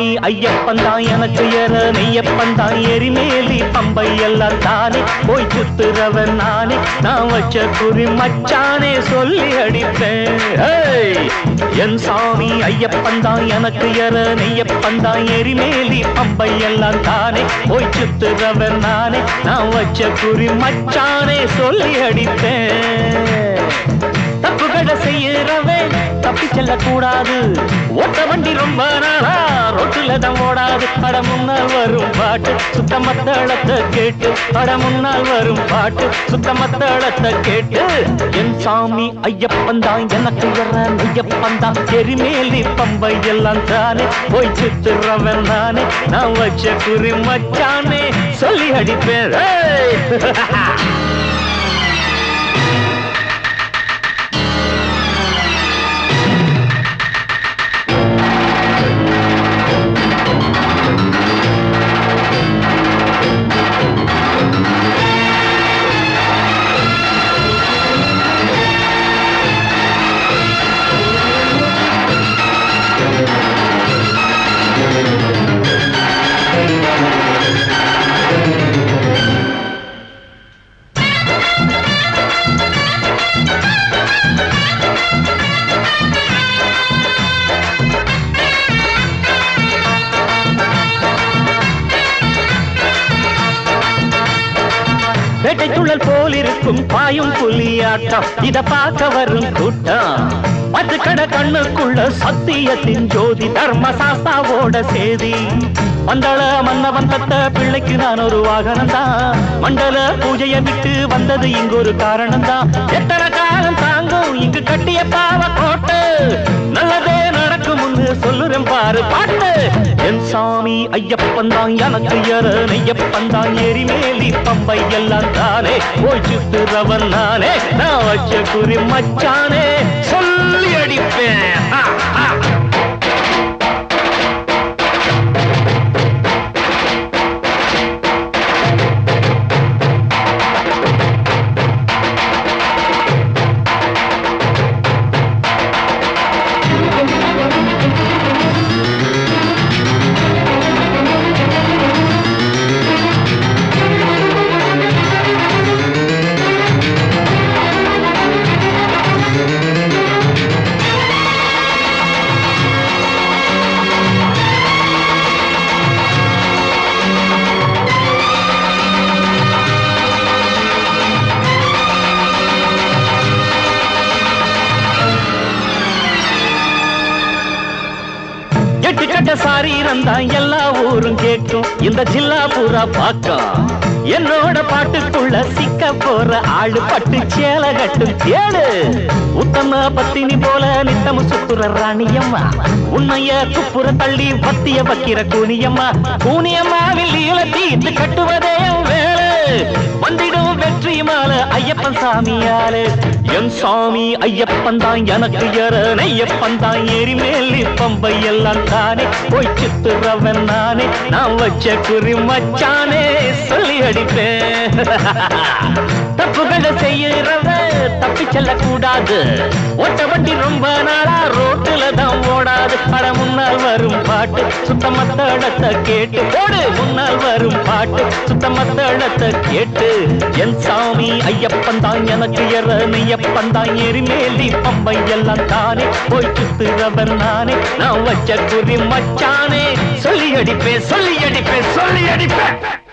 சாமி ஐயப்பன் தான் எனக்கு எற நெய்யப்பன் தான் எரிமேலி பம்பை எல்லாம் தானே போய் சுத்துறவன் நானே நான் வச்ச குறி மச்சானே சொல்லி அடிப்பேன் என் சாமி ஐயப்பன் தான் எனக்கு எற நெய்யப்பன் தான் எரிமேலி பம்பை எல்லாம் தானே போய் சுத்துறவன் நானே நான் வச்ச குறி மச்சானே சொல்லி அடிப்பேன் தப்புகளை செய்யறவன் தப்பி செல்ல கூடாது ஓட்ட வண்டி ரொம்ப நாளா ரோட்டுல தான் ஓடாது பட முன்னால் வரும் பாட்டு சுத்த மத்தளத்தை கேட்டு பட முன்னால் வரும் பாட்டு சுத்த மத்தளத்தை கேட்டு என் சாமி ஐயப்பன் தான் எனக்கு எற ஐயப்பன் தான் எரிமேலி பம்பை எல்லாம் தானே போய் சுத்துறவன் நானே நான் வச்ச குறி மச்சானே சொல்லி அடிப்பேன் வேட்டைக்குழல் போல் இருக்கும் பாயும் புலியாட்டம் இத பார்க்க வரும் கூட்டம் பத்து கடை கண்ணுக்குள்ள சத்தியத்தின் ஜோதி தர்ம சாஸ்தாவோட சேதி மண்டல மன்னவன் தத்த பிள்ளைக்கு நான் ஒரு வாகனம் தான் மண்டல பூஜையை விட்டு வந்தது இங்கு ஒரு காரணம் தான் எத்தனை காலம் தாங்கும் இங்கு கட்டிய பாவ கோட்டு நல்லதே நடக்கும் முன்னு சொல்லுறேன் பாரு பாட்டு என் சாமி ஐயப்பன் தான் எனக்கு எற நெய்யப்பன் தான் எரிமேலி பம்பை எல்லாம் தானே போய் சுத்துறவன் நானே நான் வச்ச குறி மச்சானே சொல்லி அடிப்பேன் எட்டு கட்ட சாரீரம் தான் எல்லா ஊரும் கேட்கும் இந்த ஜில்லா பூரா பாக்கம் என்னோட பாட்டுக்குள்ள சிக்க போற ஆளு பட்டு சேல கட்டும் தேடு உத்தம பத்தினி போல நித்தம் சுத்துற ராணியம்மா உண்மைய துப்புற தள்ளி பத்திய வைக்கிற கூனியம்மா கூனியம்மாவில் தீத்து கட்டுவதே வேலை வந்திடும் வெற்றி மாலை ஐயப்பன் சாமியாலே என் சாமி ஐயப்பன் தான் எனக்கு எற நெய்யப்பன் தான் எரிமேலி பம்பை எல்லாம் தானே போய் சுத்துறவன் நானே நான் வச்ச குறி மச்சானே சொல்லி அடிப்பேன் தப்புகளை செய்யறவன் தப்பி செல்ல கூடாது ஓட்ட வண்டி ரொம்ப நாளா ரோட்டுல தான் ஓடாது பட முன்னால் வரும் பாட்டு சுத்த மத்தளத்தை கேட்டு போடு முன்னால் வரும் பாட்டு சுத்த மத்தளத்தை கேட்டு என் சாமி ஐயப்பன் தான் எனக்கு எற நெய்யப்பன் தான் எரிமேலி பம்பை எல்லாம் தானே போய் சுத்துறவன் நானே நான் வச்ச குறி மச்சானே சொல்லி அடிப்பேன் சொல்லி அடிப்பேன் சொல்லி அடிப்பேன்